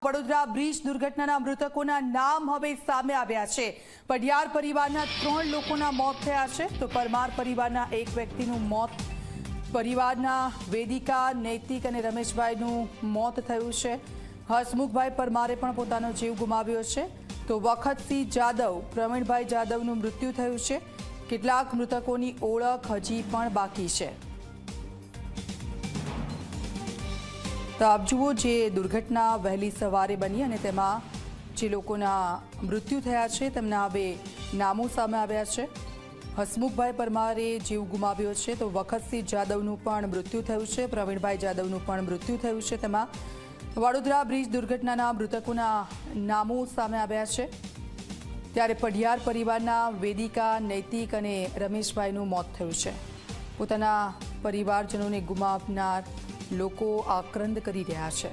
Vadodara bridge દુર્ઘટનાના મૃતકોના નામ હવે સામે આવ્યા છે। પઢિયાર પરિવારના 3 લોકોના મોત થયા છે, તો પરમાર પરિવારના એક વ્યક્તિનું મોત, પરિવારના વેદિકા, નૈતિક અને રમેશભાઈનું મોત થયું છે। હસમુખભાઈ પરમારે પણ પોતાનો જીવ ગુમાવ્યો છે, તો વખતસિંહ જાદવ, પ્રવીણભાઈ જાદવનું મૃત્યુ થયું છે। કેટલાક મૃતકોની ઓળખ હજી પણ બાકી છે। તો આપ જુઓ, જે દુર્ઘટના વહેલી સવારે બની અને તેમાં જે લોકોના મૃત્યુ થયા છે તેમના હવે નામો સામે આવ્યા છે। હસમુખભાઈ પરમારે જીવ ગુમાવ્યો છે, તો વખતસિંહ જાદવનું પણ મૃત્યુ થયું છે, પ્રવીણભાઈ જાદવનું પણ મૃત્યુ થયું છે। તેમાં વડોદરા બ્રિજ દુર્ઘટનાના મૃતકોના નામો સામે આવ્યા છે। ત્યારે પઢિયાર પરિવારના વેદિકા, નૈતિક અને રમેશભાઈનું મોત થયું છે। પોતાના પરિવારજનોને ગુમાવનાર લોકો આક્રંદ કરી રહ્યા છે।